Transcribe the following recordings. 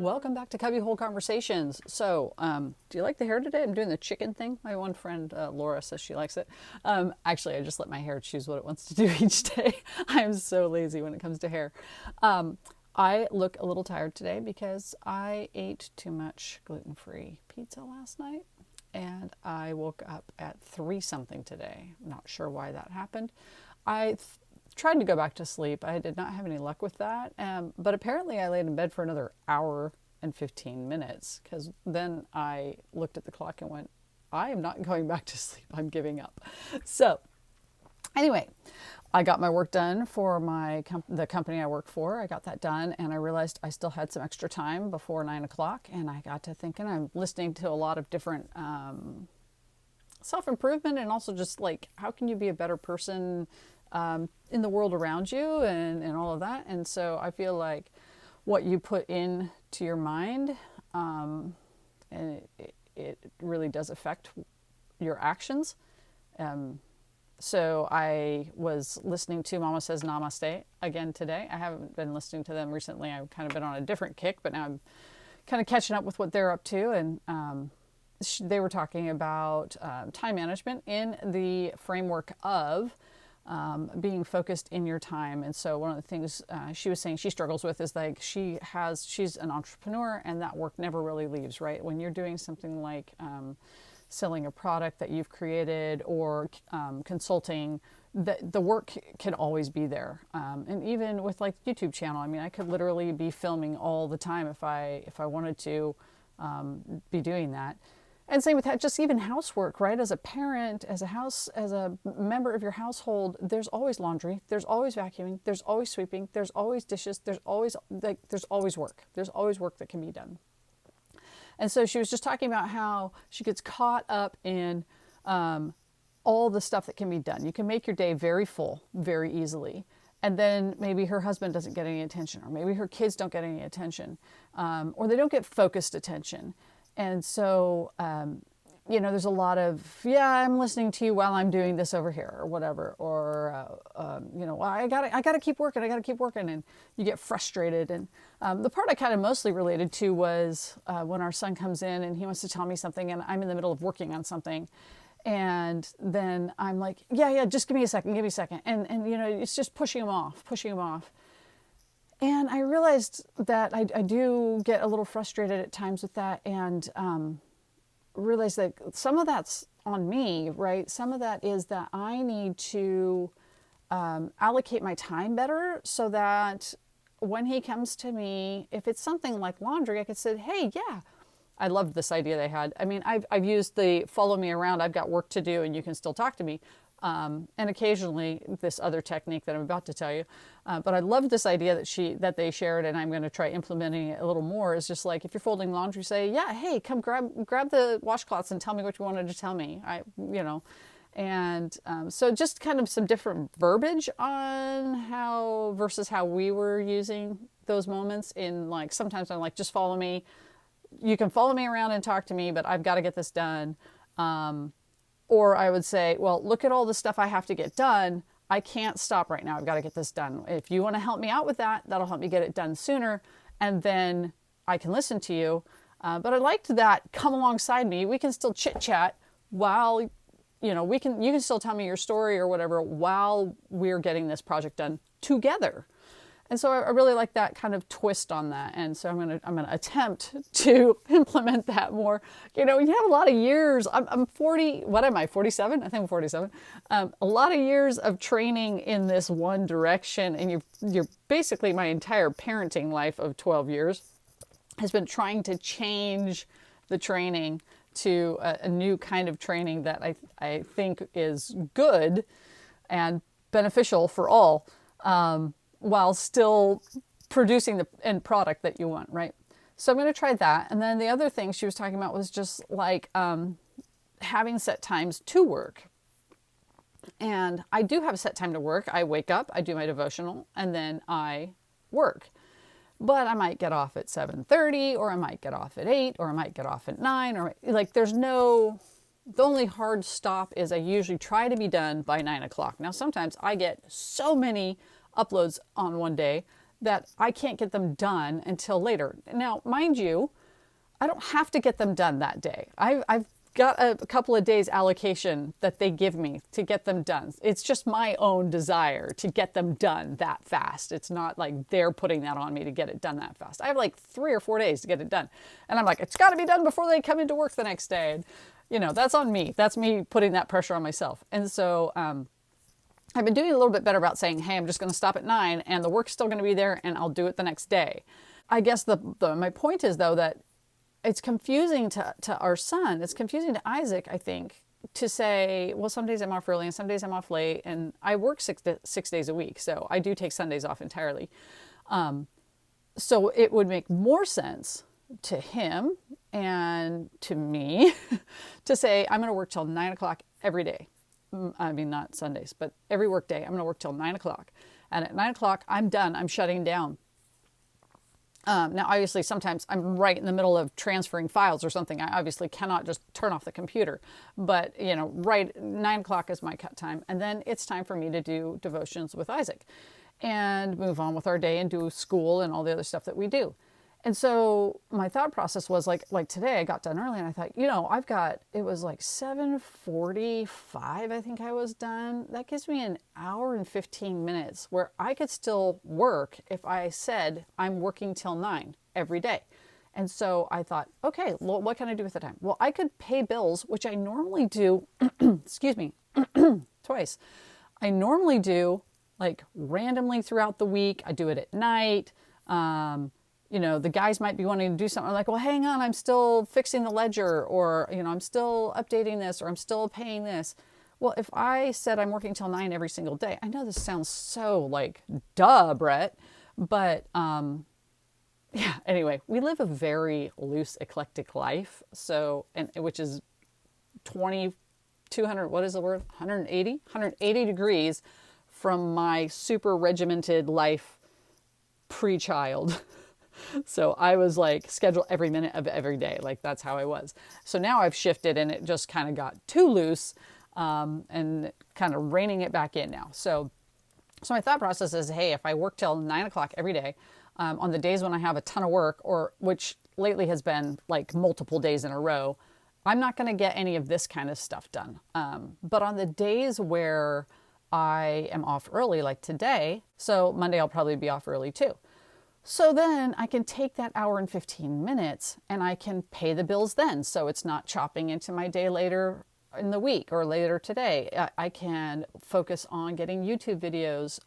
Welcome back to Cubbyhole Conversations. So, do you like the hair today? I'm doing the chicken thing. My one friend, Laura, says she likes it. Actually, I just let my hair choose what it wants to do each day. I am so lazy when it comes to hair. I look a little tired today because I ate too much gluten-free pizza last night. And I woke up at 3 something today. I'm not sure why that happened. I tried to go back to sleep. I did not have any luck with that. But apparently I laid in bed for another hour and 15 minutes because then I looked at the clock and went, I am not going back to sleep. I'm giving up. So anyway, I got my work done for the company I work for. I got that done and I realized I still had some extra time before 9 o'clock. And I got to thinking, I'm listening to a lot of different self-improvement and also just like, how can you be a better person in the world around you and all of that. And so I feel like what you put into your mind, and it really does affect your actions. So I was listening to Mama Says Namaste again today. I haven't been listening to them recently. I've kind of been on a different kick, but now I'm kind of catching up with what they're up to. And they were talking about time management in the framework of being focused in your time. And so one of the things she was saying she struggles with is like she's an entrepreneur and that work never really leaves, right? When you're doing something like selling a product that you've created or consulting, the work can always be there. And even with like YouTube channel, I mean, I could literally be filming all the time if I wanted to be doing that. And same with that, just even housework, right? As a parent, as a member of your household, there's always laundry, there's always vacuuming, there's always sweeping, there's always dishes, there's always work. There's always work that can be done. And so she was just talking about how she gets caught up in all the stuff that can be done. You can make your day very full, very easily. And then maybe her husband doesn't get any attention, or maybe her kids don't get any attention, or they don't get focused attention. And so, there's a lot of, I'm listening to you while I'm doing this over here or whatever. Or, well, I gotta keep working. And you get frustrated. And the part I kind of mostly related to was when our son comes in and he wants to tell me something and I'm in the middle of working on something. And then I'm like, just give me a second. And it's just pushing him off. And I realized that I do get a little frustrated at times with that and realized that some of that's on me, right? Some of that is that I need to allocate my time better so that when he comes to me, if it's something like laundry, I could say, hey, yeah, I loved this idea they had. I mean, I've used the follow me around, I've got work to do and you can still talk to me. And occasionally this other technique that I'm about to tell you. But I love this idea that they shared, and I'm going to try implementing it a little more. Is just like if you're folding laundry, say, hey, come grab the washcloths and tell me what you wanted to tell me. So just kind of some different verbiage on how we were using those moments. In like sometimes I'm like, just follow me. You can follow me around and talk to me, but I've got to get this done. Or I would say, well, look at all the stuff I have to get done. I can't stop right now. I've got to get this done. If you want to help me out with that, that'll help me get it done sooner. And then I can listen to you. But I liked that come alongside me. We can still chit chat while, you can still tell me your story or whatever while we're getting this project done together. And so I really like that kind of twist on that. And so I'm gonna attempt to implement that more. You have a lot of years. I'm 40. What am I? 47? I think I'm 47. A lot of years of training in this one direction, and you're basically my entire parenting life of 12 years has been trying to change the training to a new kind of training that I think is good and beneficial for all. While still producing the end product that you want, right? So I'm going to try that. And then the other thing she was talking about was just like having set times to work. And I do have a set time to work. I wake up, I do my devotional, and then I work. But I might get off at 7:30, or I might get off at 8, or I might get off at 9, or like the only hard stop is I usually try to be done by 9 o'clock. Now, sometimes I get so many uploads on one day that I can't get them done until later. Now, mind you, I don't have to get them done that day. I've got a couple of days allocation that they give me to get them done. It's just my own desire to get them done that fast. It's not like they're putting that on me to get it done that fast. I have like 3 or 4 days to get it done. And I'm like, it's got to be done before they come into work the next day. And, you know, that's on me. That's me putting that pressure on myself. And so I've been doing a little bit better about saying, hey, I'm just going to stop at 9 and the work's still going to be there and I'll do it the next day. I guess my point is, though, that it's confusing to our son. It's confusing to Isaac, I think, to say, well, some days I'm off early and some days I'm off late. And I work 6 days a week, so I do take Sundays off entirely. So it would make more sense to him and to me to say, I'm going to work till 9 o'clock every day. I mean, not Sundays, but every work day, I'm going to work till 9 o'clock. And at 9 o'clock, I'm done. I'm shutting down. Now, obviously, sometimes I'm right in the middle of transferring files or something. I obviously cannot just turn off the computer. But, you know, right 9 o'clock is my cut time. And then it's time for me to do devotions with Isaac and move on with our day and do school and all the other stuff that we do. And so my thought process was like today I got done early and I thought, you know, it was like 7:45, I think I was done. That gives me an hour and 15 minutes where I could still work if I said I'm working till 9 every day. And so I thought, okay, well, what can I do with the time? Well, I could pay bills, which I normally do, excuse me, twice. I normally do like randomly throughout the week. I do it at night. You know, the guys might be wanting to do something. I'm like, well, hang on, I'm still fixing the ledger, or, you know, I'm still updating this, or I'm still paying this. Well, if I said I'm working till 9 every single day, I know this sounds so like, duh, Brett, but yeah, anyway, we live a very loose, eclectic life. So, and which is 200, what is the word? 180 degrees from my super regimented life pre-child. So I was like schedule every minute of every day. Like that's how I was. So now I've shifted and it just kind of got too loose and kind of reining it back in now. So my thought process is, hey, if I work till 9 o'clock every day on the days when I have a ton of work, or which lately has been like multiple days in a row, I'm not going to get any of this kind of stuff done. But on the days where I am off early, like today, so Monday I'll probably be off early too. So then I can take that hour and 15 minutes and I can pay the bills then. So it's not chopping into my day later in the week or later today. I can focus on getting YouTube videos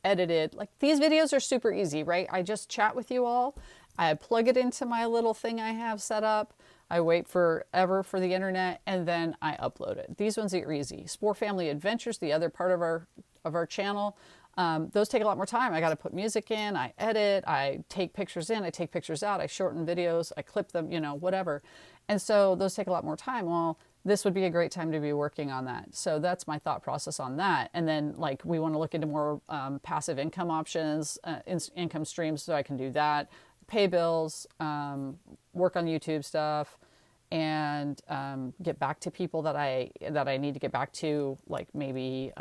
edited. Like these videos are super easy, right? I just chat with you all. I plug it into my little thing I have set up. I wait forever for the internet and then I upload it. These ones are easy. Spore Family Adventures, the other part of our channel, those take a lot more time. I got to put music in, I edit, I take pictures in, I take pictures out, I shorten videos, I clip them, you know, whatever. And so those take a lot more time. Well, this would be a great time to be working on that. So that's my thought process on that. And then like we want to look into more passive income options, income streams, so I can do that, pay bills, work on YouTube stuff, and get back to people that I need to get back to, like maybe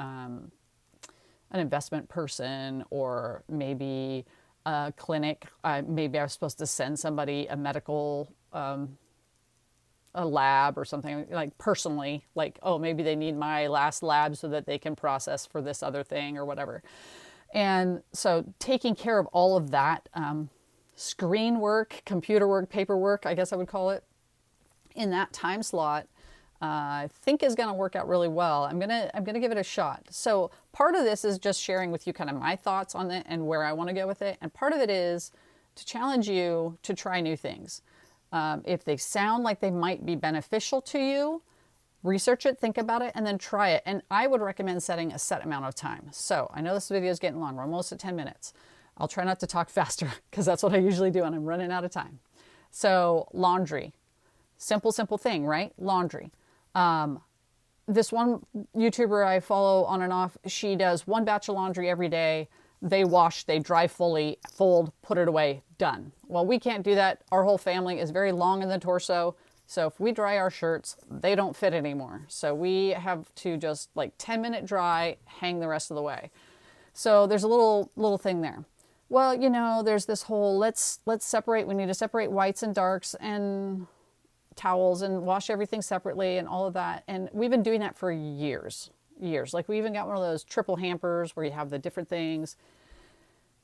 an investment person, or maybe a clinic. Maybe I was supposed to send somebody a medical, a lab or something, like personally, like, oh, maybe they need my last lab so that they can process for this other thing or whatever. And so taking care of all of that, screen work, computer work, paperwork, I guess I would call it, in that time slot, I think is going to work out really well. I'm going to give it a shot. So part of this is just sharing with you kind of my thoughts on it and where I want to go with it. And part of it is to challenge you to try new things. If they sound like they might be beneficial to you, research it, think about it, and then try it. And I would recommend setting a set amount of time. So I know this video is getting long. We're almost at 10 minutes. I'll try not to talk faster because that's what I usually do and I'm running out of time. So laundry, simple thing, right? Laundry. This one YouTuber I follow on and off, she does one batch of laundry every day. They wash, they dry fully, fold, put it away, done. Well, we can't do that. Our whole family is very long in the torso. So if we dry our shirts, they don't fit anymore. So we have to just like 10-minute dry, hang the rest of the way. So there's a little thing there. well, you know, there's this whole let's separate. We need to separate whites and darks and towels and wash everything separately and all of that. And we've been doing that for years, years. Like we even got one of those triple hampers where you have the different things.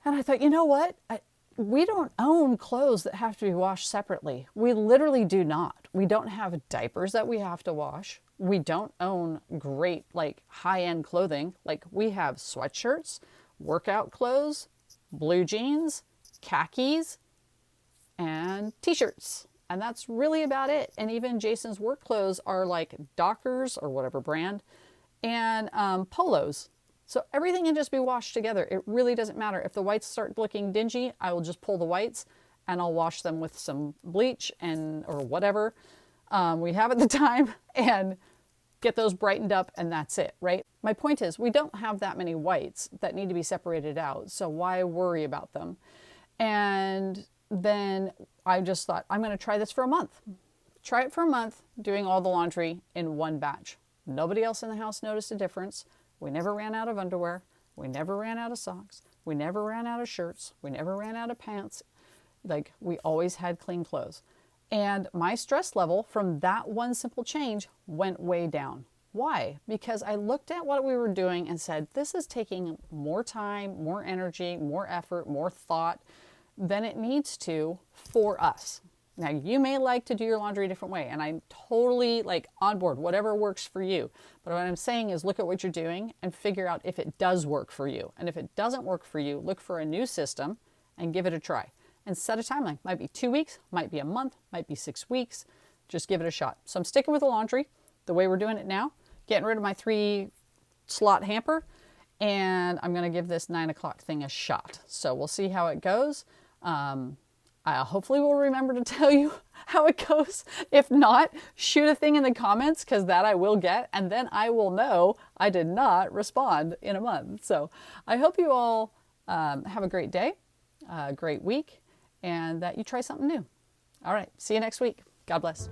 And I thought, you know what? We don't own clothes that have to be washed separately. We literally do not. We don't have diapers that we have to wash. We don't own great, like high-end clothing. Like we have sweatshirts, workout clothes, blue jeans, khakis, and t-shirts. And that's really about it. And even Jason's work clothes are like Dockers or whatever brand and polos. So everything can just be washed together. It really doesn't matter. If the whites start looking dingy, I will just pull the whites and I'll wash them with some bleach or whatever we have at the time and get those brightened up, and that's it, right? My point is we don't have that many whites that need to be separated out, so why worry about them? And then I just thought, I'm going to try this for a month. Try it for a month, doing all the laundry in one batch. Nobody else in the house noticed a difference. We never ran out of underwear. We never ran out of socks. We never ran out of shirts. We never ran out of pants. Like, we always had clean clothes. And my stress level from that one simple change went way down. Why? Because I looked at what we were doing and said, this is taking more time, more energy, more effort, more thought than it needs to for us. Now, you may like to do your laundry a different way, and I'm totally like on board, whatever works for you. But what I'm saying is look at what you're doing and figure out if it does work for you. And if it doesn't work for you, look for a new system and give it a try. And set a timeline. Might be 2 weeks, might be a month, might be 6 weeks. Just give it a shot. So I'm sticking with the laundry the way we're doing it now, getting rid of my 3-slot hamper, and I'm going to give this 9 o'clock thing a shot. So we'll see how it goes. I hopefully will remember to tell you how it goes. If not, shoot a thing in the comments, because that I will get, and then I will know I did not respond in a month. So I hope you all have a great day, a great week, and that you try something new. All right, see you next week. God bless.